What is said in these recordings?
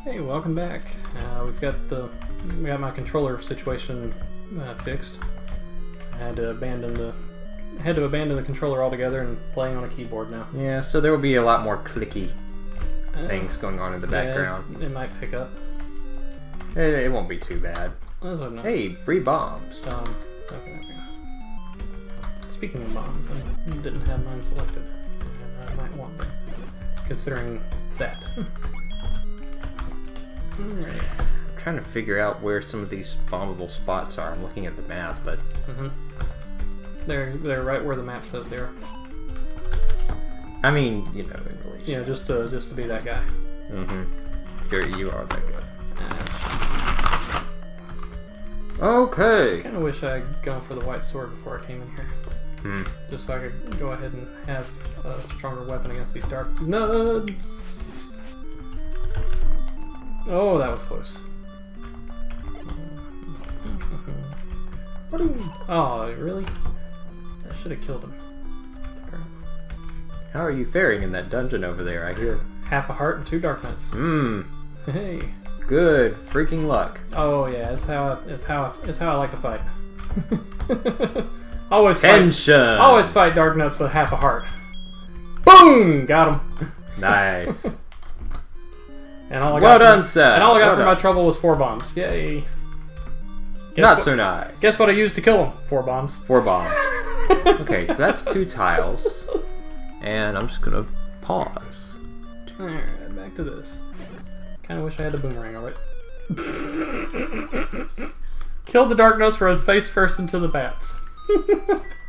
Hey, welcome back. We got my controller situation fixed. I had to abandon the controller altogether and playing on a keyboard now. Yeah, so there will be a lot more clicky things going on in the background. It might pick up. It won't be too bad. Hey, free bombs. Okay. Speaking of bombs, I didn't have mine selected, and I might want them, considering that. Alright. I'm trying to figure out where some of these bombable spots are. I'm looking at the map, but they're right where the map says they are. I mean, you know, in relation. Yeah, just to be that guy. You are that guy. Okay. I kind of wish I had gone for the white sword before I came in here. Just so I could go ahead and have a stronger weapon against these dark nuts. Oh, that was close. Oh, really? I should have killed him. How are you faring in that dungeon over there? I hear half a heart and 2 dark nuts. Hey. Good freaking luck. Oh yeah, it's how I like to fight. Always fight dark nuts with half a heart. Boom! Got him. Nice. And all I well done, sir. And all I got for my trouble was 4 bombs. Yay. Not so nice. Guess what I used to kill him? 4 bombs. 4 bombs. Okay, so that's 2 tiles. And I'm just gonna pause. Alright, back to this. Kinda wish I had a boomerang already. Killed the dark nuts, rode face first into the bats.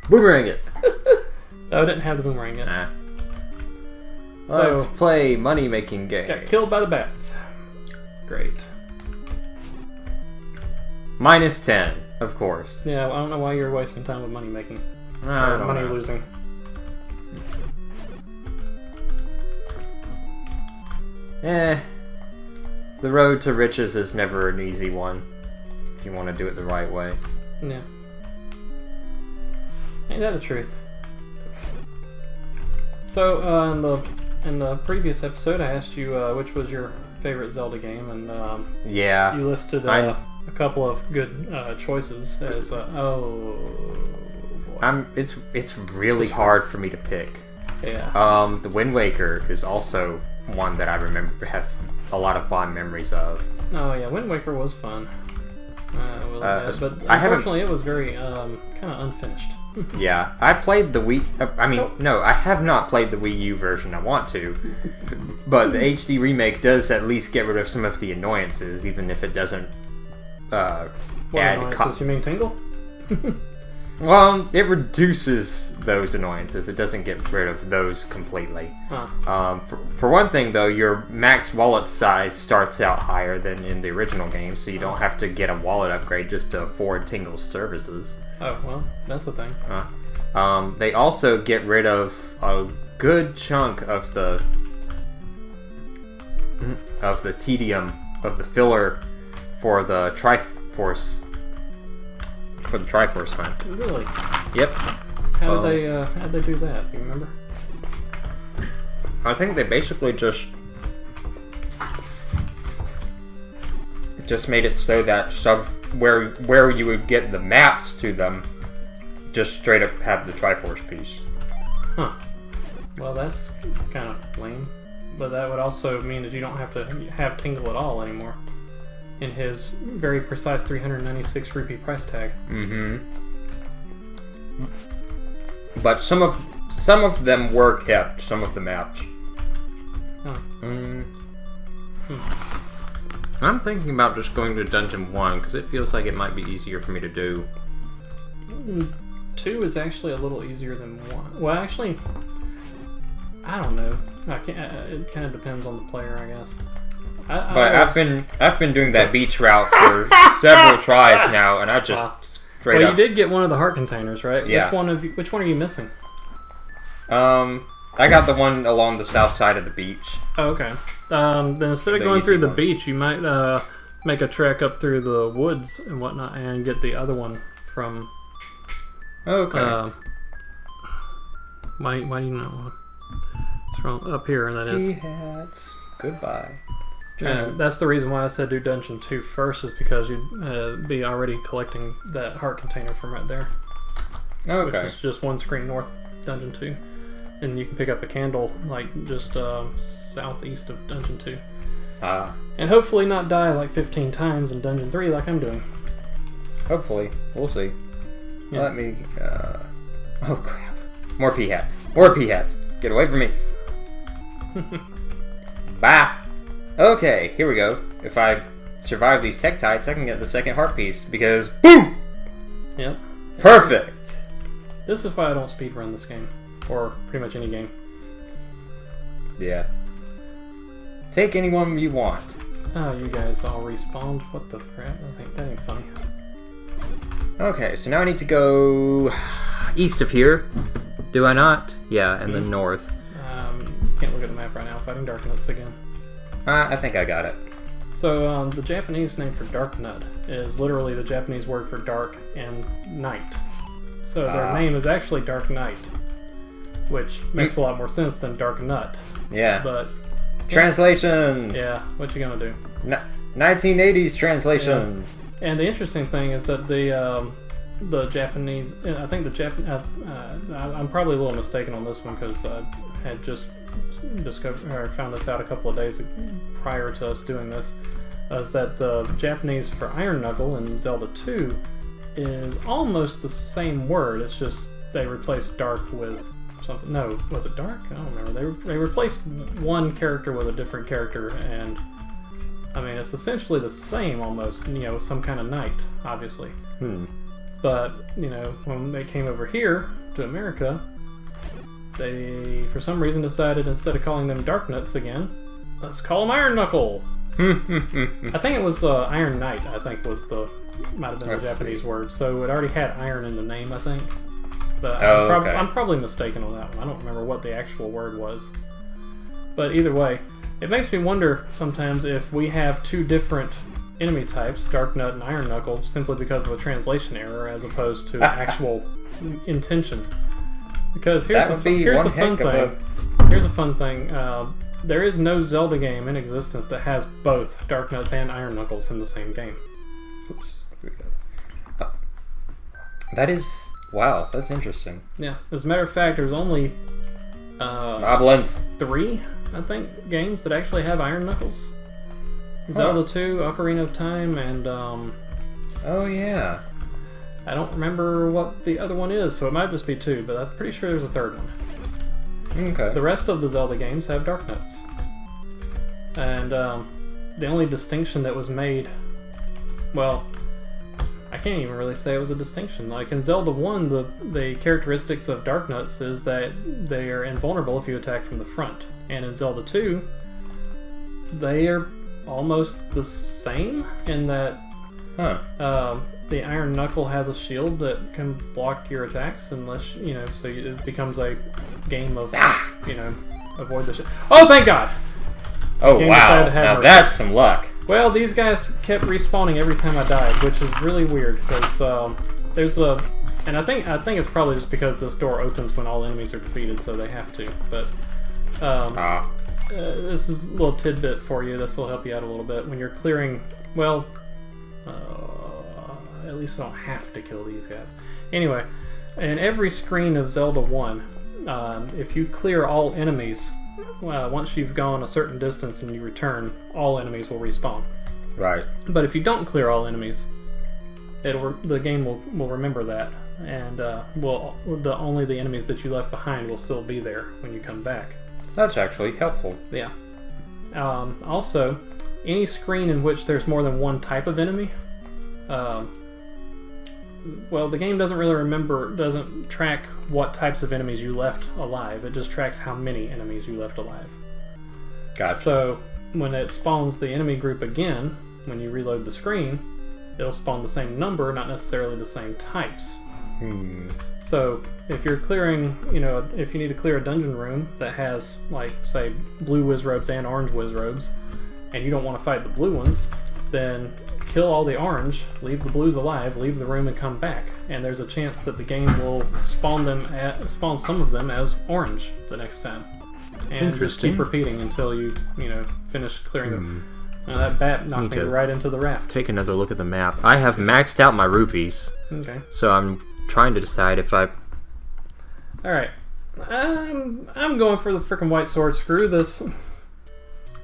Boomerang it. No, I didn't have the boomerang yet. Nah. Let's play money-making game. Got killed by the bats. Great. Minus 10, of course. Yeah, I don't know why you're wasting time with money-making. Money losing. The road to riches is never an easy one. If you want to do it the right way. Yeah. Ain't that the truth? So, in the previous episode, I asked you which was your favorite Zelda game, and yeah, you listed a couple of good choices as oh boy. It's really hard for me to pick. Yeah. The Wind Waker is also one that I remember have a lot of fond memories of. Oh yeah, Wind Waker was fun. But unfortunately it was very kind of unfinished. Yeah, I played the Wii. No, I have not played the Wii U version. I want to, but the HD remake does at least get rid of some of the annoyances, even if it doesn't What annoyances? You mean Tingle? Well, it reduces those annoyances. It doesn't get rid of those completely. Huh. For one thing, though, your max wallet size starts out higher than in the original game, so you don't have to get a wallet upgrade just to afford Tingle's services. Oh, well, that's the thing. They also get rid of a good chunk of the tedium of the filler for the Triforce. For the Triforce hunt. Really? Yep. How did they do that? Do you remember? I think they basically just made it so that where you would get the maps to them, just straight up have the Triforce piece. Huh. Well, that's kind of lame. But that would also mean that you don't have to have Tingle at all anymore. In his very precise 396 rupee price tag. But some of them were kept. Some of the maps. Oh. I'm thinking about just going to Dungeon 1 because it feels like it might be easier for me to do. 2 is actually a little easier than 1. Well, actually, I don't know. It kind of depends on the player, I guess. I've been doing that beach route for several tries now, and I just straight up. You did get one of the heart containers, right? Yeah. Which one are you missing? I got the one along the south side of the beach. Oh, okay. Then instead of going through the beach, you might make a trek up through the woods and whatnot, and get the other one from. Okay. Why do you not want? It's from up here, that is. Hats. Goodbye. And that's the reason why I said do Dungeon 2 first, is because you'd be already collecting that heart container from right there. Okay. Which is just one screen north of Dungeon 2. And you can pick up a candle, like, just southeast of Dungeon 2. And hopefully not die like 15 times in Dungeon 3 like I'm doing. Hopefully. We'll see. Yeah. Let me... Oh, crap. More pea hats. More pea hats. Get away from me. Bah! Okay, here we go. If I survive these Tektites, I can get the second heart piece, because... BOOM! Yep. Perfect! This is why I don't speedrun this game. Or pretty much any game. Yeah. Take anyone you want. Oh, you guys all respawned? What the crap? That ain't funny. Okay, so now I need to go east of here. Do I not? Yeah, and then north. Can't look at the map right now. Fighting Dark Nuts again. I think I got it. So, the Japanese name for Dark Nut is literally the Japanese word for dark and night. So their name is actually Dark Knight, which makes a lot more sense than Dark Nut. Yeah. But translations. Yeah. What you gonna do? 1980s translations. Yeah. And the interesting thing is that the Japanese, I think the I'm probably a little mistaken on this one because I had just found this out a couple of days prior to us doing this, is that the Japanese for Iron Knuckle in Zelda 2 is almost the same word. It's just they replaced dark with something. No, was it dark? I don't remember. They replaced one character with a different character, and I mean it's essentially the same almost. You know, some kind of night, obviously. But you know, when they came over here to America, they for some reason decided instead of calling them Dark Nuts again, let's call them Iron Knuckle. I think it was Iron Knight. I think might have been the Japanese word. So it already had iron in the name, I think. But I'm probably mistaken on that one. I don't remember what the actual word was. But either way, it makes me wonder sometimes if we have two different enemy types, Dark Nut and Iron Knuckle, simply because of a translation error as opposed to actual intention. Because here's the fun thing. There is no Zelda game in existence that has both Dark Nuts and Iron Knuckles in the same game. Oops. Here we go. That is... Wow, that's interesting. Yeah. As a matter of fact, there's only... Moblins. 3, I think, games that actually have Iron Knuckles. Zelda 2, Ocarina of Time, and... Oh, yeah. I don't remember what the other one is, so it might just be 2, but I'm pretty sure there's a third one. Okay. The rest of the Zelda games have Dark Nuts. And the only distinction that was made... Well, I can't even really say it was a distinction. Like in Zelda 1, the characteristics of Dark Nuts is that they are invulnerable if you attack from the front. And in Zelda 2, they are almost the same in that the Iron Knuckle has a shield that can block your attacks unless, you know, so it becomes a game of, you know, avoid the shit. Oh, thank God! Oh, wow. Now that's some luck. Well, these guys kept respawning every time I died, which is really weird because there's a, and I think it's probably just because this door opens when all enemies are defeated, so they have to. But this is a little tidbit for you. This will help you out a little bit when you're clearing. Well, at least I don't have to kill these guys. Anyway, in every screen of Zelda 1, if you clear all enemies. Once you've gone a certain distance and you return, all enemies will respawn. Right. But if you don't clear all enemies, the game will remember that, and only the enemies that you left behind will still be there when you come back. That's actually helpful. Yeah. Also, any screen in which there's more than one type of enemy, the game doesn't track what types of enemies you left alive. It just tracks how many enemies you left alive. Gotcha. So when it spawns the enemy group again, when you reload the screen, it'll spawn the same number, not necessarily the same types. So if you're clearing, if you need to clear a dungeon room that has, like, say, blue Wizrobes and orange Wizrobes, and you don't want to fight the blue ones, then kill all the orange, leave the blues alive, leave the room, and come back. And there's a chance that the game will spawn some of them as orange the next time. And just keep repeating until you finish clearing them. That bat knocked Need me to right into the raft. take another look at the map. I have maxed out my rupees, Okay. so I'm trying to decide if I... Alright. I'm going for the freaking white sword. Screw this.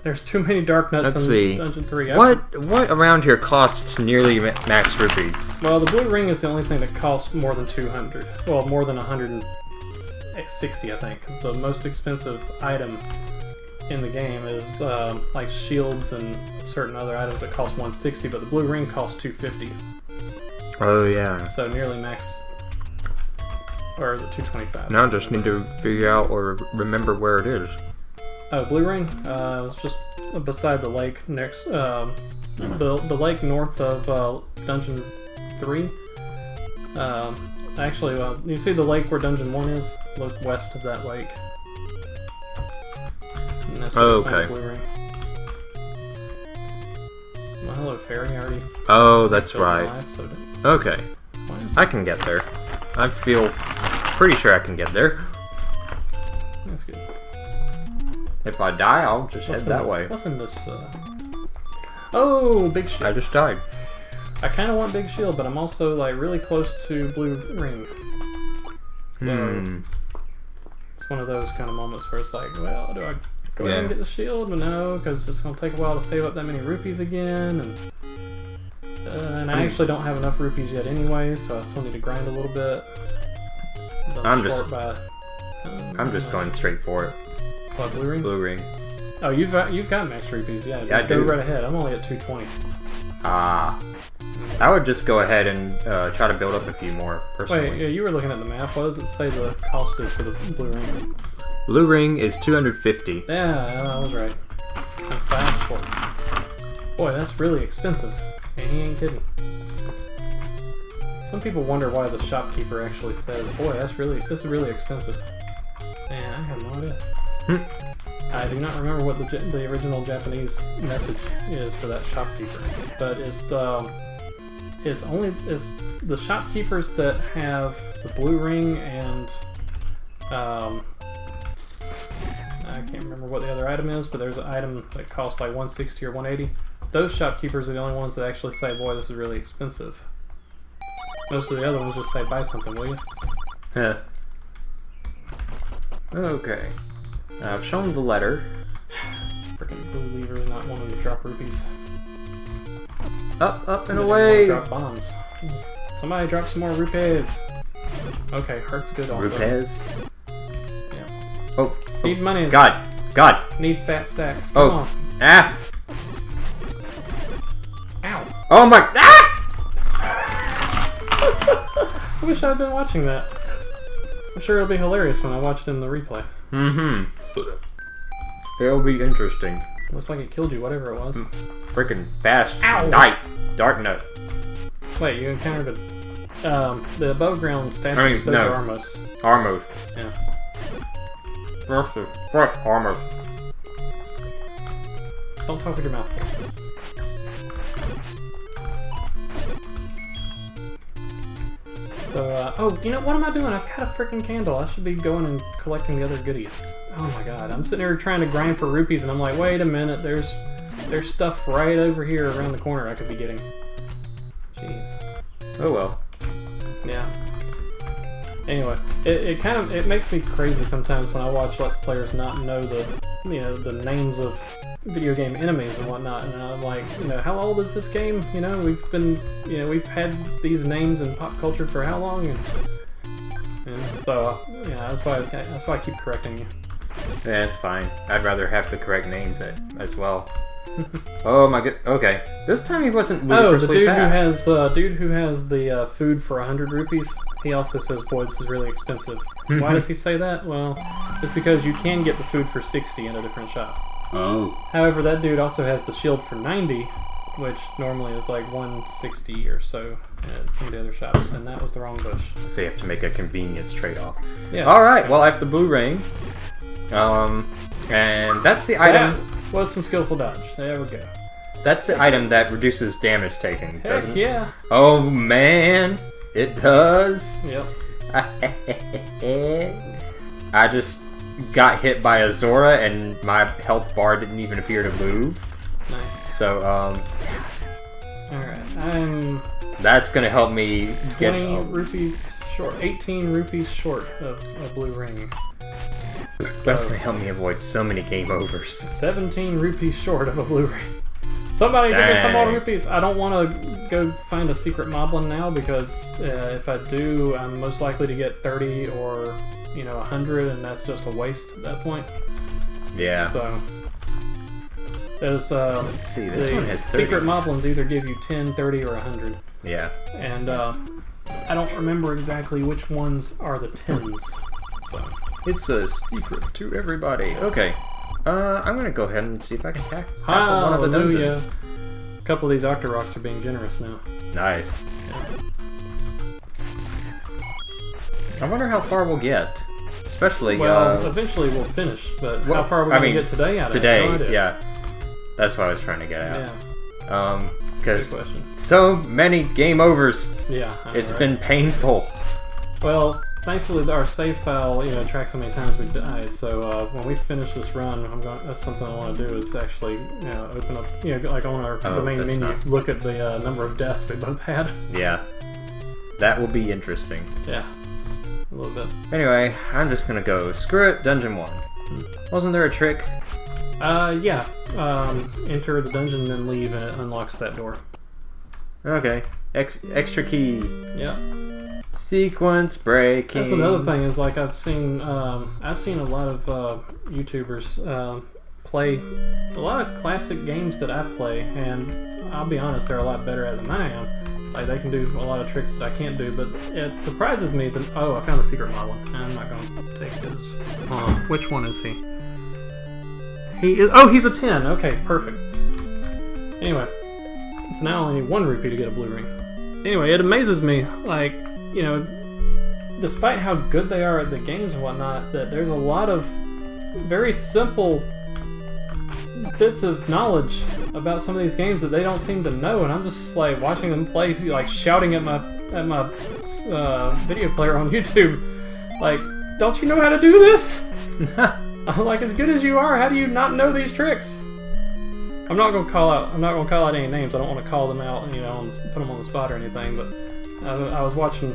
There's too many dark nuts Let's in see. Dungeon 3. What around here costs nearly max rupees? Well, the blue ring is the only thing that costs more than 200. Well, more than 160, I think, because the most expensive item in the game is like shields and certain other items that cost 160, but the blue ring costs 250. Oh, yeah. So nearly max. Or is it 225? Now I just need to figure out or remember where it is. Oh, blue ring? It's just beside the lake next. The lake north of Dungeon 3. Actually, you see the lake where Dungeon 1 is? Look west of that lake. And that's where you find the blue ring. Well, hello, fairy. I already. Oh, that's killed my right. life, so Okay. why is I can get there. I feel pretty sure I can get there. That's good. If I die, I'll just head that way. What's in this? Oh, big shield. I just died. I kind of want big shield, but I'm also like really close to blue ring. So it's one of those kind of moments where it's like, well, do I go ahead and get the shield? No, because it's going to take a while to save up that many rupees again, and I actually don't have enough rupees yet anyway, so I still need to grind a little bit. I'm just going straight for it. What, blue ring? Blue ring. Oh, you've got max rupees, yeah. Yeah, I go do. right ahead. I'm only at 220. Ah. I would just go ahead and try to build up a few more, personally. Wait, yeah, you were looking at the map. What does it say the cost is for the blue ring? Blue ring is 250. Yeah, I was right. I'm 5 short. Boy, that's really expensive. And he ain't kidding. Some people wonder why the shopkeeper actually says, boy, this is really expensive. Man, I have no idea. I do not remember what the original Japanese message is for that shopkeeper, but it's the shopkeepers that have the blue ring and I can't remember what the other item is, but there's an item that costs like 160 or 180. Those shopkeepers are the only ones that actually say, boy, this is really expensive. Most of the other ones just say, buy something, will you? Yeah. Okay. I've shown the letter. Freaking blue lever is not wanting to drop rupees. Up, and They away! drop bombs. Somebody drop some more rupees. Okay, heart's good also. Rupees. Yeah. Oh. Need money. God! Need fat stacks. Come on. Ah! Ow. Oh my... Ah! I wish I'd been watching that. I'm sure it'll be hilarious when I watch it in the replay. It'll be interesting. Looks like it killed you, whatever it was. Freaking fast. Ow. Night. Dark nut. Wait, you encountered the above ground statue says no. Armos. Armos. Yeah. First of fuck Armos. Don't talk with your mouth full. So, oh, you know, what am I doing? I've got a freaking candle. I should be going and collecting the other goodies. Oh my god, I'm sitting here trying to grind for rupees and I'm like, wait a minute, there's stuff right over here around the corner I could be getting. Jeez. Oh well. Yeah. Anyway, it makes me crazy sometimes when I watch Let's Players not know the names of video game enemies and whatnot, and I'm like, how old is this game? We've had these names in pop culture for how long? And so that's why I keep correcting you. Yeah, it's fine. I'd rather have the correct names as well. Oh my god. Okay. This time he wasn't ludicrously fast. The dude who has the food for 100 rupees, he also says, boy, this is really expensive. Why does he say that? Well, it's because you can get the food for 60 in a different shop. Oh. However, that dude also has the shield for 90, which normally is like 160 or so at some of the other shops, and that was the wrong bush. So you have to make a convenience trade-off. Yeah. Alright, well I have the blue ring. And that's the item. That was some skillful dodge. There we go. That's the item that reduces damage taken, doesn't it? Yeah. Oh man, it does. Yep. I just got hit by a Zora and my health bar didn't even appear to move. Nice. So, Alright, I'm that's gonna help me get... 20 rupees short, 18 rupees short of a blue ring. That's So, gonna help me avoid so many game overs. 17 rupees short of a blue ring. Somebody give me some more Dang. rupees. I don't want to go find a secret moblin now because if I do, I'm most likely to get 30 or 100, and that's just a waste at that point. Yeah. So there's Let's see, this one has 30. secret moblins either give you 10, 30, or 100, Yeah. and I don't remember exactly which ones are the 10s. So It's a secret to everybody. Okay. I'm gonna go ahead and see if I can tackle one of the hallelujah. dungeons. A couple of these Octoroks are being generous now. Nice. I wonder how far we'll get. Especially, Well, eventually we'll finish, but how far are we going to get today? I today, have no idea. yeah. That's what I was trying to get at. Yeah, good Because question. so many game overs. Yeah, I know, It's right? been painful. Well, thankfully our save file, tracks how many times we died. So when we finish this run, that's something I want to do is actually, open up, like on the main that's menu, not- look at the number of deaths we both had. Yeah. That will be interesting. Yeah, a little bit. Anyway, I'm just gonna go. Screw it, Dungeon 1. Wasn't there a trick? Yeah. Enter the dungeon and then leave, and it unlocks that door. Okay. Extra key. Yeah. Sequence breaking. That's another thing is like I've seen a lot of YouTubers play a lot of classic games that I play, and I'll be honest, they're a lot better at it than I am. Like they can do a lot of tricks that I can't do, but it surprises me that I found a secret model. I'm not going to take his. Which one is he? He's a 10. Okay, perfect. Anyway, so now I only need 1 rupee to get a blue ring. Anyway, it amazes me, like, despite how good they are at the games and whatnot, that there's a lot of very simple bits of knowledge about some of these games that they don't seem to know, and I'm just like watching them play, like shouting at my video player on YouTube, like, don't you know how to do this? I'm like, as good as you are, how do you not know these tricks? I'm not gonna call out any names. I don't want to call them out, and put them on the spot or anything. But I was watching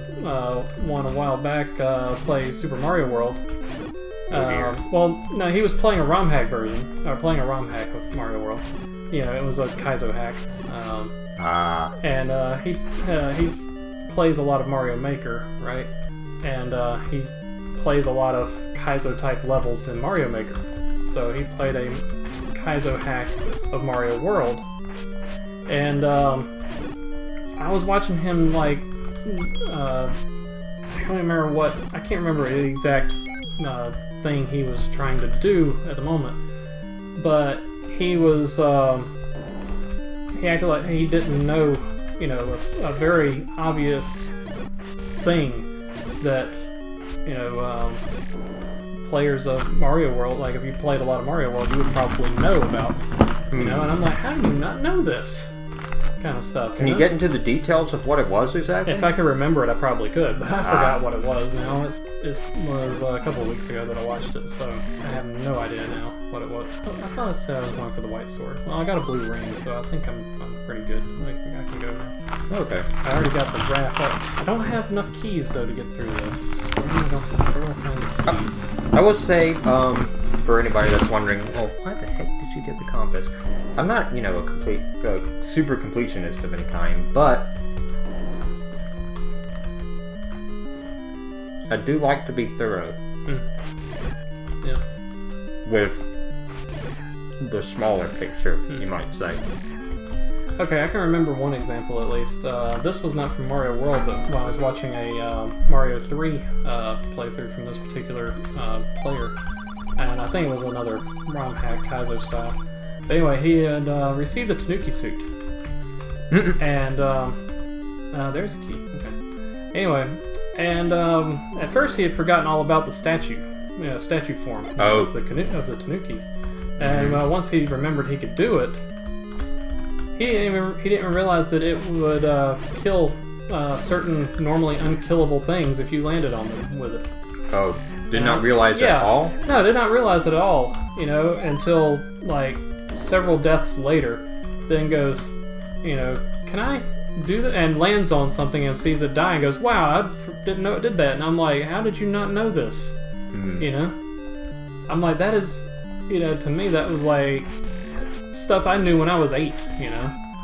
one a while back play Super Mario World. Well, no, he was playing a ROM hack version, or playing a ROM hack of Mario World. It was a Kaizo hack. And he plays a lot of Mario Maker, right? And he plays a lot of Kaizo type levels in Mario Maker. So he played a Kaizo hack of Mario World, and I was watching him like I can't remember the exact thing he was trying to do at the moment, but he was he acted like he didn't know a very obvious thing that players of Mario World, like if you played a lot of Mario World, you would probably know about, and I'm like, how do you not know this kind of stuff? Can you get into the details of what it was exactly? If I could remember it, I probably could, but I forgot what it was now. It was a couple of weeks ago that I watched it, so I have no idea now what it was. I thought it said I was going for the white sword. Well, I got a blue ring, so I think I'm pretty good. I can go now. Okay. I already got the graph up. I don't have enough keys, though, to get through this. Where do I find the keys? I will say, for anybody that's wondering, well, why the heck did you get the compass? I'm not, a super completionist of any kind, but I do like to be thorough. Yeah. With the smaller picture, you might say. Okay, I can remember one example at least. This was not from Mario World, but while I was watching a Mario 3 playthrough from this particular player, and I think it was another ROM hack, Kaizo style. But anyway, he had received a Tanuki suit, and there's a key. Okay. Anyway, and at first he had forgotten all about the statue form of the Tanuki, and once he remembered he could do it. He didn't even realize that it would kill certain normally unkillable things if you landed on them with it. Oh, did not realize at all? No, did not realize it at all, until like several deaths later. then goes, can I do that? And lands on something and sees it die and goes, wow, I didn't know it did that. And I'm like, how did you not know this? I'm like, that is, to me that was like stuff I knew when I was 8.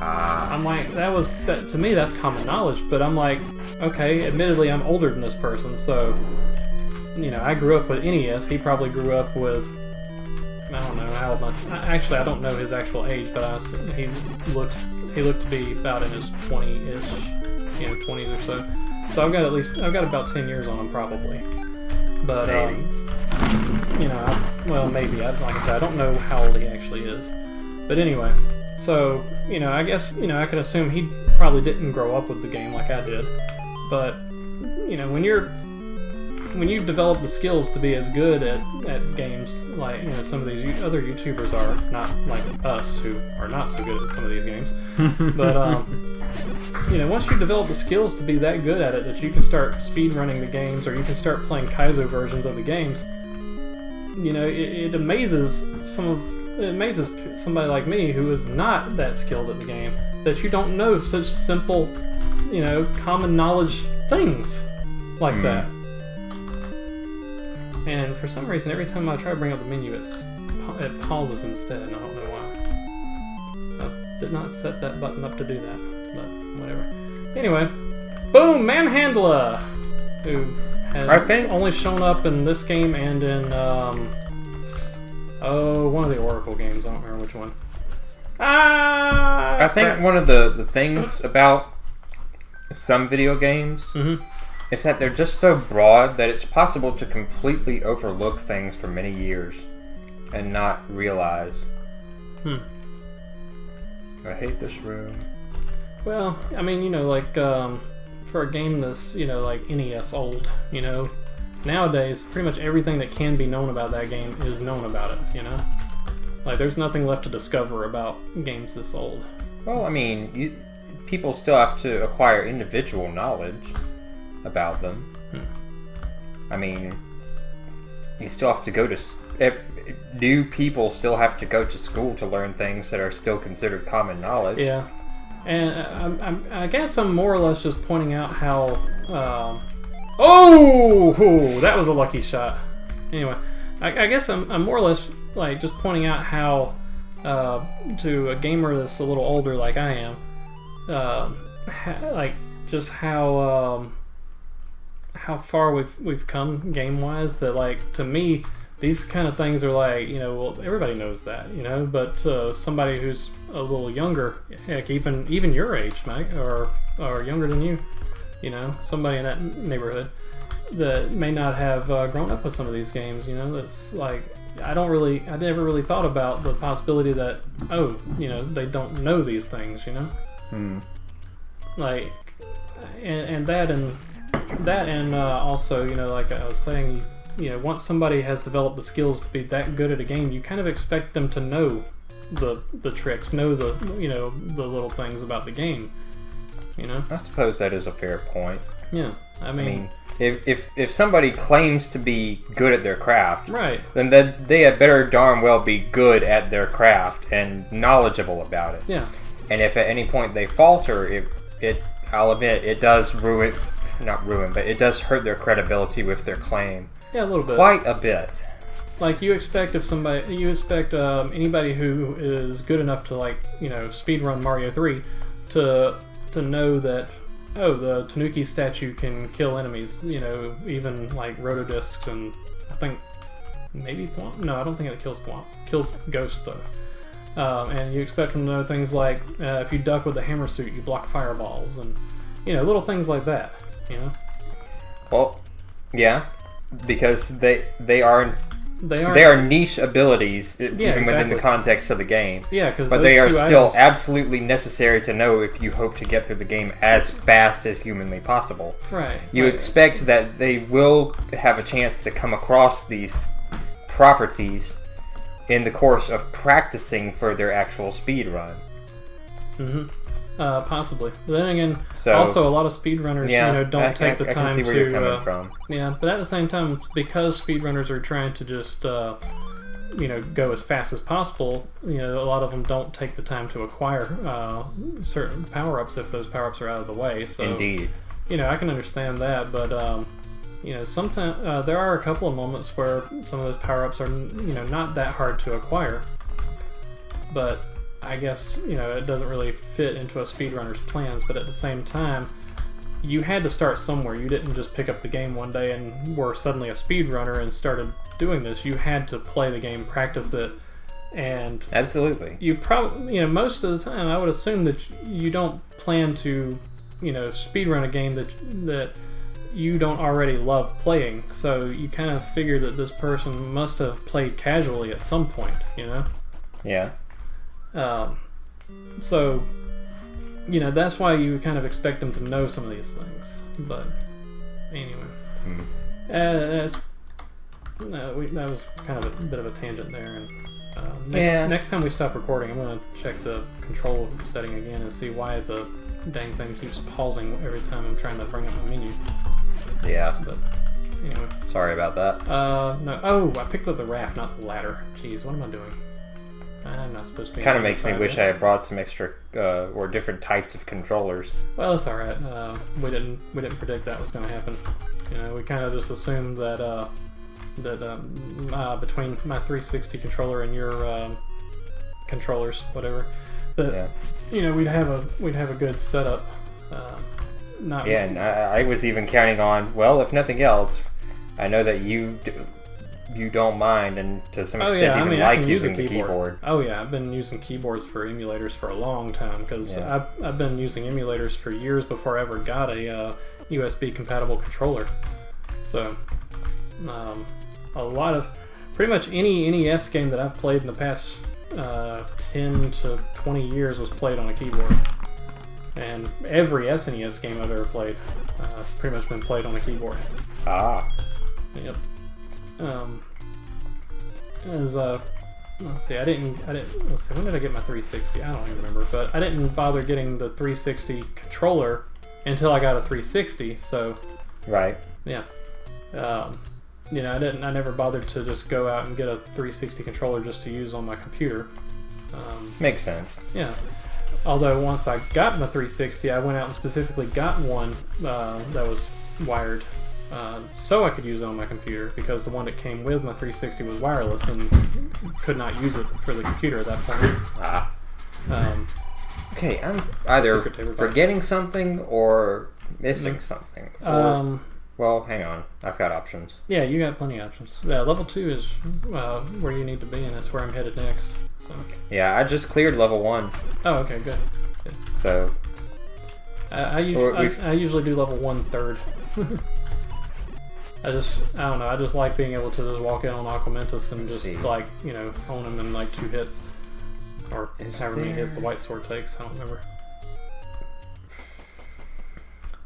I'm like, that to me that's common knowledge. But I'm like, okay, admittedly I'm older than this person, so I grew up with NES. He probably grew up with, I don't know how much. Actually, I don't know his actual age, but he looked to be about in his 20-ish, 20s or so. So I've got about 10 years on him probably. But maybe. Maybe. Like I said, I don't know how old he actually is. But anyway, so I guess I could assume he probably didn't grow up with the game like I did. But when you develop the skills to be as good at games like some of these other YouTubers are, not like us who are not so good at some of these games, but once you develop the skills to be that good at it that you can start speed running the games, or you can start playing Kaizo versions of the games, it amazes somebody like me who is not that skilled at the game, that you don't know such simple common knowledge things like that. And for some reason, every time I try to bring up the menu, it pauses instead, and I don't know why. I did not set that button up to do that, but whatever. Anyway, boom, Manhandler, who has only shown up in this game and in one of the Oracle games. I don't remember which one. I think one of the things about some video games. Is that they're just so broad that it's possible to completely overlook things for many years and not realize. I hate this room. Well, I mean, for a game that's, like NES old, nowadays, pretty much everything that can be known about that game is known about it, Like, there's nothing left to discover about games this old. Well, I mean, people still have to acquire individual knowledge about them. I mean, you still have to go to... New people still have to go to school to learn things that are still considered common knowledge. Yeah. And I guess I'm more or less just pointing out how... that was a lucky shot. Anyway, I guess I'm more or less like just pointing out how to a gamer that's a little older like I am, just how far we've come game wise, that like to me these kind of things are like, well, everybody knows that, but somebody who's a little younger, heck, even your age, Mike, or younger than you, somebody in that neighborhood that may not have grown up with some of these games, that's like, I never really thought about the possibility that, they don't know these things, like, and also, like I was saying, once somebody has developed the skills to be that good at a game, you kind of expect them to know the tricks, know the little things about the game, I suppose that is a fair point. Yeah, I mean if somebody claims to be good at their craft, right, then they had better darn well be good at their craft and knowledgeable about it. Yeah. And if at any point they falter, I'll admit, it does but it does hurt their credibility with their claim. Yeah, a little bit. Quite a bit. Like, you expect anybody who is good enough to, like, speedrun Mario 3 to know that, the Tanuki statue can kill enemies, even like Rotodiscs, and I think maybe Thwomp. No, I don't think it kills Thwomp. Kills ghosts though. And you expect them to know things like if you duck with the hammer suit, you block fireballs, and little things like that. Well, yeah, because they are niche abilities, even within the context of the game. Yeah, but they are still absolutely necessary to know if you hope to get through the game as fast as humanly possible. Right. You expect that they will have a chance to come across these properties in the course of practicing for their actual speed run. Possibly. But then again, also a lot of speedrunners, don't take the time I can see where you're coming from. Yeah, but at the same time, because speedrunners are trying to just go as fast as possible, a lot of them don't take the time to acquire certain power-ups if those power-ups are out of the way. So, Indeed. I can understand that, but sometimes there are a couple of moments where some of those power-ups are not that hard to acquire, but I guess it doesn't really fit into a speedrunner's plans. But at the same time, you had to start somewhere. You didn't just pick up the game one day and were suddenly a speedrunner and started doing this. You had to play the game, practice it, and absolutely. You probably, most of the time, I would assume that you don't plan to, speedrun a game that you don't already love playing. So you kind of figure that this person must have played casually at some point, Yeah. So, that's why you kind of expect them to know some of these things. But anyway, that was kind of a bit of a tangent there. And next time we stop recording, I'm going to check the control setting again and see why the dang thing keeps pausing every time I'm trying to bring up my menu. Yeah. But anyway. Sorry about that. No. Oh, I picked up the raft, not the ladder. Jeez, what am I doing? I'm not supposed to be. Kind of makes me wish I had brought some extra or different types of controllers. Well, it's all right. We didn't predict that was going to happen. We kind of just assumed that between my 360 controller and your controllers, whatever, that we'd have a good setup. And I was even counting on. Well, if nothing else, I know that you don't mind, and to some extent even like using the keyboard. Oh yeah, I've been using keyboards for emulators for a long time, because I've been using emulators for years before I ever got a USB compatible controller. So a lot of pretty much any NES game that I've played in the past 10 to 20 years was played on a keyboard, and every SNES game I've ever played has pretty much been played on a keyboard. Yep. Let's see, let's see, when did I get my 360? I don't even remember, but I didn't bother getting the 360 controller until I got a 360, so. Right. Yeah. I never bothered to just go out and get a 360 controller just to use on my computer. Makes sense. Yeah. Although once I got my 360, I went out and specifically got one that was wired so I could use it on my computer, because the one that came with my 360 was wireless and could not use it for the computer at that point. Okay, I'm either forgetting something or missing something. Well, hang on. I've got options. Yeah, you got plenty of options. Yeah, level 2 is where you need to be, and that's where I'm headed next. So. Yeah, I just cleared level 1. Oh, okay, good. So. I usually do level 1/3. I don't know. I just like being able to just walk in on Aquamentus and own him in like 2 hits, or however many hits the white sword takes. I don't remember.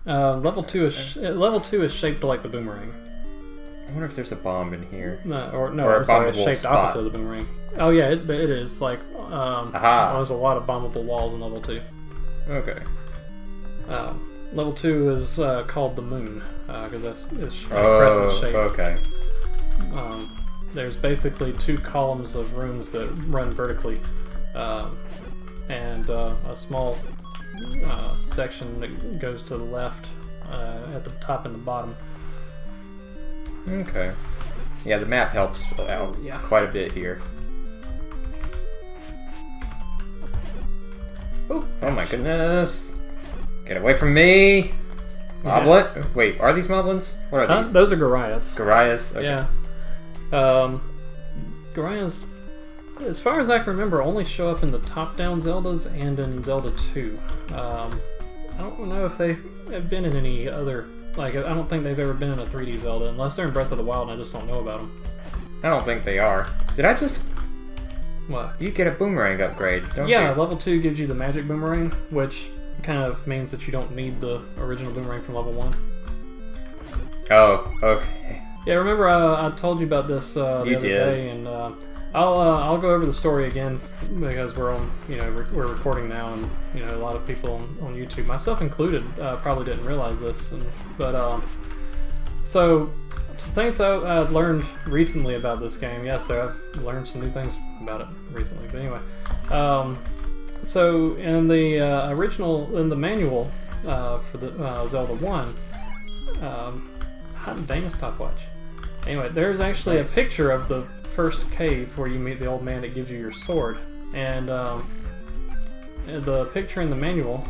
Level 2 is shaped like the boomerang. I wonder if there's a bomb in here. I'm sorry, it's shaped opposite of the boomerang. Oh yeah, it is like. There's a lot of bombable walls in level 2. Okay. Level 2 is called the moon, because it's crescent shaped. Okay. There's basically 2 columns of rooms that run vertically, and a small section that goes to the left at the top and the bottom. Okay. Yeah, the map helps out quite a bit here. Oh my goodness! Get away from me! Moblin? Yeah. Wait, are these moblins? What are these? Those are Gorias. Gorias? Okay. Yeah. Gorias, as far as I can remember, only show up in the top-down Zeldas and in Zelda 2. I don't know if they have been in any other... I don't think they've ever been in a 3D Zelda, unless they're in Breath of the Wild and I just don't know about them. I don't think they are. Did I just... What? You get a boomerang upgrade, don't you? Yeah, level 2 gives you the magic boomerang, which kind of means that you don't need the original boomerang from level 1. Oh, okay. Yeah, remember I told you about this the other day, and I'll go over the story again, because we're on, we're recording now, and a lot of people on YouTube, myself included, probably didn't realize this, but so things I learned recently about this game. Yes, I've learned some new things about it recently. But anyway, so in the in the manual for the Zelda 1, hot dang stopwatch. Anyway, there's actually a picture of the first cave where you meet the old man that gives you your sword, and the picture in the manual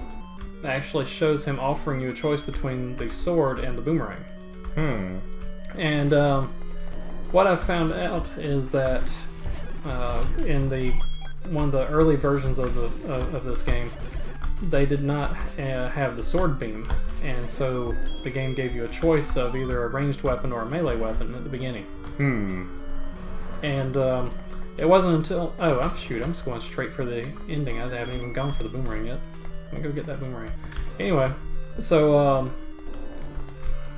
actually shows him offering you a choice between the sword and the boomerang. And what I've found out is that in one of the early versions of this game, they did not have the sword beam, and so the game gave you a choice of either a ranged weapon or a melee weapon at the beginning. And it wasn't until I'm just going straight for the ending. I haven't even gone for the boomerang yet. I'm gonna go get that boomerang. Anyway, so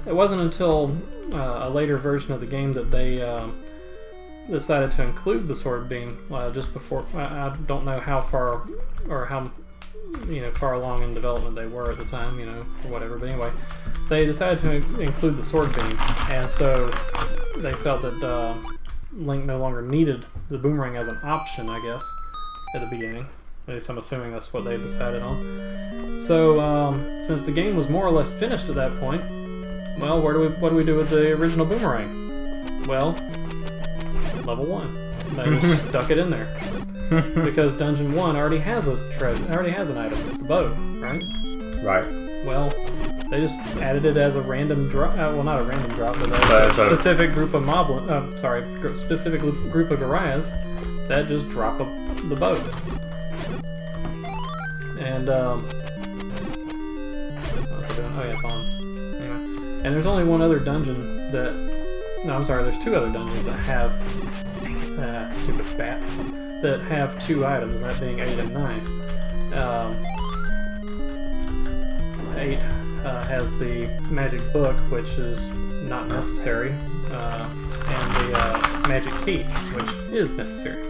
it wasn't until a later version of the game that they decided to include the sword beam just before. I don't know how far or how far along in development they were at the time, or whatever. But anyway, they decided to include the sword beam, and so they felt that Link no longer needed the boomerang as an option, I guess, at the beginning. At least I'm assuming that's what they decided on. So since the game was more or less finished at that point, well, what do we do with the original boomerang? Well, level 1. They just stuck it in there. Because Dungeon 1 already has an item, the bow, right? Right. Well, they just added it as a random drop. Well, not a random drop, but a specific group of specific group of Gorias that just drop the bow. And what's it doing? Oh yeah, bombs. Anyway, and there's only one other dungeon that. No, I'm sorry. There's 2 other dungeons that have stupid bat that have 2 items, that being 8 and 9. 8 has the magic book, which is not necessary, and the magic key, which is necessary.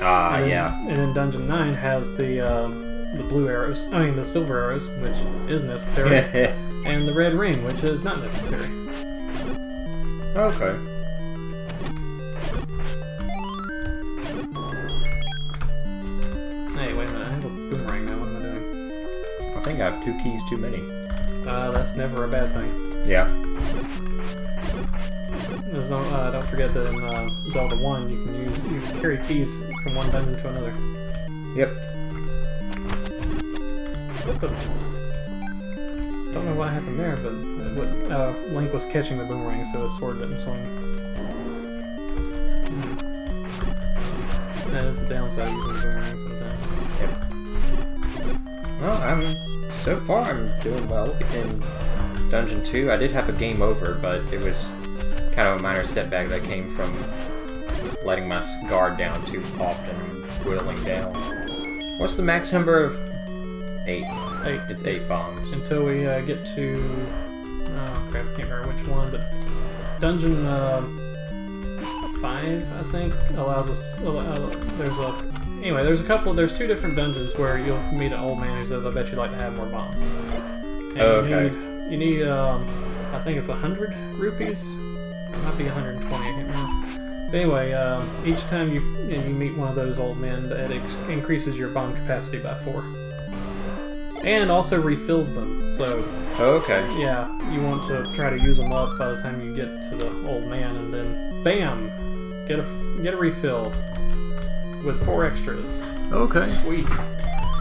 Yeah. And then Dungeon 9 has the blue arrows, the silver arrows, which is necessary, and the red ring, which is not necessary. Okay. Hey, wait a minute, I have a boomerang now, what am I doing? I think I have 2 keys too many. That's never a bad thing. Yeah. Don't forget that in Zelda 1, you can carry keys from one dungeon to another. Yep. Don't know what happened there, but Link was catching the boomerang, so his sword didn't swing. That is the downside of using the boomerang sometimes. Yep. Well, so far I'm doing well in Dungeon 2. I did have a game over, but it was kind of a minor setback that came from letting my guard down too often and whittling down. What's the max number of 8? 8. It's 8 bombs. Until we get to... Oh, crap, I can't remember which one, but Dungeon 5, I think, allows us... There's 2 different dungeons where you'll meet an old man who says, I bet you'd like to have more bombs. And okay. You need I think it's 100 rupees? It might be 120, I can't remember. But anyway, each time you meet one of those old men, it increases your bomb capacity by 4. And also refills them, so... Okay. Yeah, you want to try to use them up by the time you get to the old man, and then, bam! Get a refill with 4 extras. Okay. Sweet.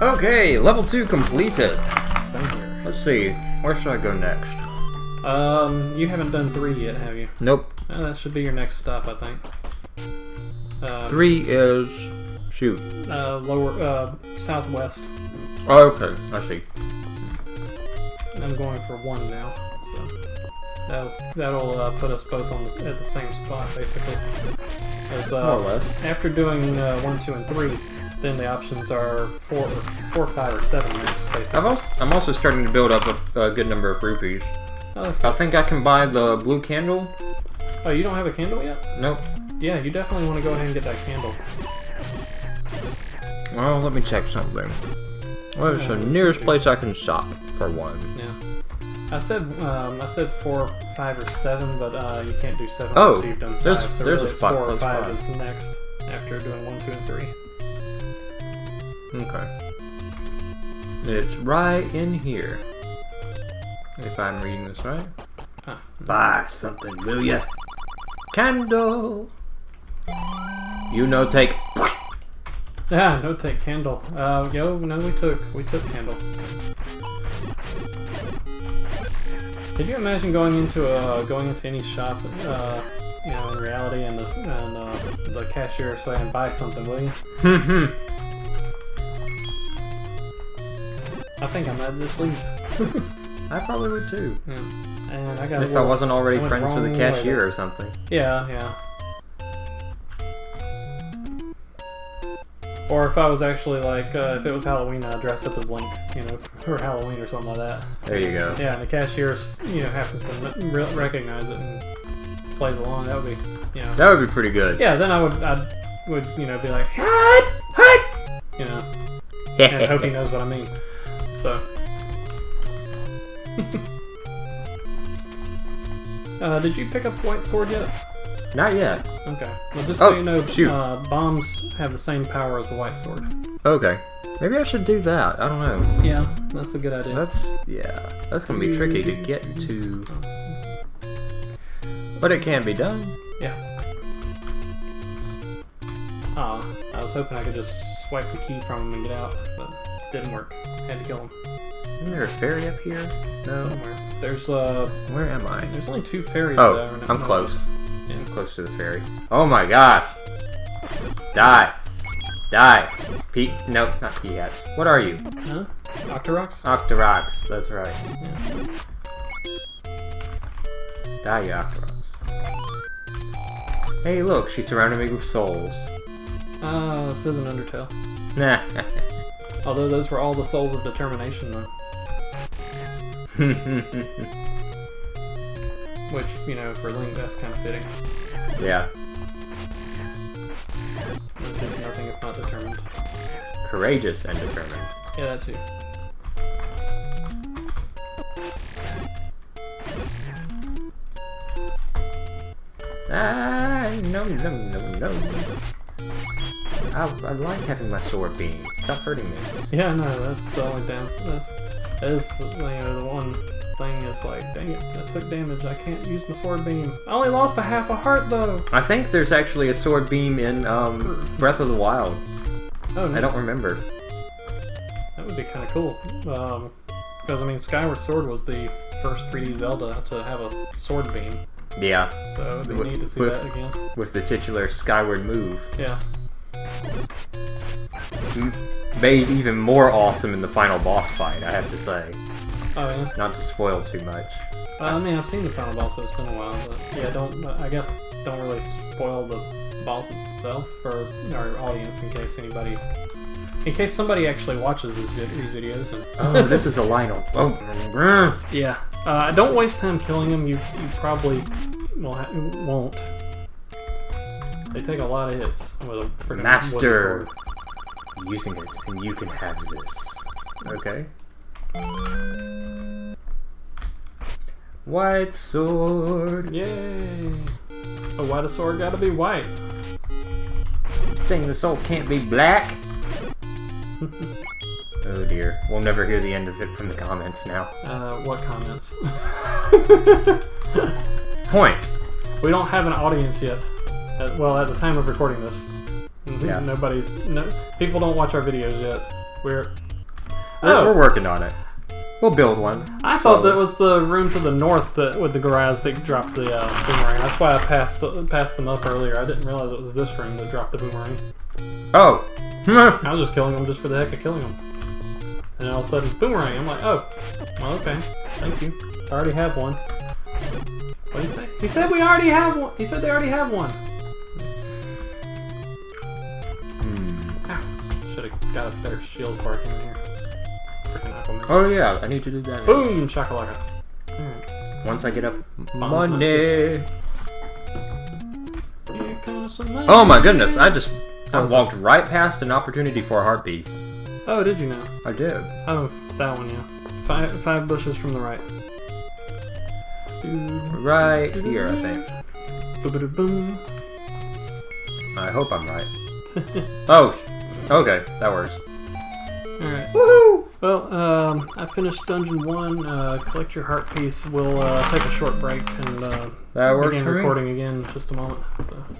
Okay, level 2 completed. Same here. Let's see, where should I go next? You haven't done 3 yet, have you? Nope. That should be your next stop, I think. 3 is... shoot. Southwest. Oh, okay, I see. I'm going for 1 now, so that'll put us both at the same spot, basically. As, more or less. After doing 1, 2, and 3, then the options are 4, 5, or 7 moves, basically. I'm also starting to build up a good number of rupees. Oh, that's good. I think I can buy the blue candle. Oh, you don't have a candle yet? Nope. Yeah, you definitely want to go ahead and get that candle. Well, let me check something. Where's the nearest place I can shop for one? Yeah. I said 4, 5, or 7, but you can't do 7 Oh, until you've done 5. there's So a really it's spot 4 or close 5 by. is next after doing 1, 2, and 3. Okay. It's right in here. If I'm reading this right. Ah. Buy something, will ya? Candle. You know, take. Yeah, no take candle. No, we took candle. Could you imagine going into any shop, in reality, and the cashier saying, "Buy something, will you?" I think I might just leave. I probably would too. Yeah. And I got. If I wasn't already went friends with the wrong cashier way. or something. Yeah. Or if I was actually like, if it was Halloween, I dressed up as Link, for Halloween or something like that. There you go. Yeah, and the cashier, happens to recognize it and plays along. That would be, That would be pretty good. Yeah, then I would be like, and hope he knows what I mean. So. Did you pick up the white sword yet? Not yet. Okay. Well, just so you know, shoot. bombs have the same power as the white sword. Okay. Maybe I should do that. I don't know. Yeah, that's a good idea. That's gonna be tricky to get to. But it can be done. Yeah. I was hoping I could just swipe the key from him and get out, but it didn't work. Had to kill him. Isn't there a fairy up here? No. Somewhere. There's Where am I? There's only 2 fairies Oh, there. I'm close. Yeah. I'm close to the fairy. Oh my gosh! Die! Pete? Nope, not Peahats. What are you? Huh? Octoroks? Octoroks, that's right. Yeah. Die, you Octoroks. Hey, look, she surrounded me with souls. This is an Undertale. Nah. Although those were all the souls of determination, though. Which, for Link, that's kind of fitting. Yeah. Link is nothing if not determined. Courageous and determined. Yeah, that too. No. I like having my sword beam. Stop hurting me. Yeah, no, that's the only downside. That is the one thing is like, dang it, I took damage. I can't use my sword beam. I only lost a half a heart though. I think there's actually a sword beam in Breath of the Wild. Oh, no. I don't remember. That would be kind of cool. Because Skyward Sword was the first 3D Zelda to have a sword beam. Yeah. So it would be neat to see that again. With the titular Skyward move. Yeah. Made even more awesome in the final boss fight, I have to say. Oh yeah. Not to spoil too much. I've seen the final boss, but it's been a while. But yeah, don't really spoil the boss itself for our audience in case somebody actually watches these videos. And Oh, this is a Lionel. Oh. Yeah. Don't waste time killing them. You probably won't. They take a lot of hits with a freaking Master! wooden sword. I'm using it, and you can have this. Okay. White sword. Yay! A white sword gotta be white. Saying the soul can't be black? Oh dear. We'll never hear the end of it from the comments now. What comments? Point. We don't have an audience yet. At the time of recording this. Yeah. People don't watch our videos yet. We're working on it. We'll build one. I thought that was the room to the north with the garage that dropped the boomerang. That's why I passed them up earlier. I didn't realize it was this room that dropped the boomerang. Oh. I was just killing them just for the heck of killing them. And all of a sudden, boomerang. I'm like, oh, well, okay. Thank you. I already have one. What did he say? He said we already have one. He said they already have one. Should have got a better shield before I came in here. Freaking Aquaman. Oh yeah, I need to do that. Boom! Shakalaka. Alright. Once I get up Bombs money. Here comes some money. Oh my goodness! I How's walked right past an opportunity for a heart piece. Oh, did you know? I did. Oh, that one, yeah. Five bushes from the right. Right here, I think. Boom. I hope I'm right. Oh, okay, that works. Alright. Woohoo! Well, I finished Dungeon 1. Collect your heart piece. We'll take a short break and That works begin for me. recording again in just a moment. So.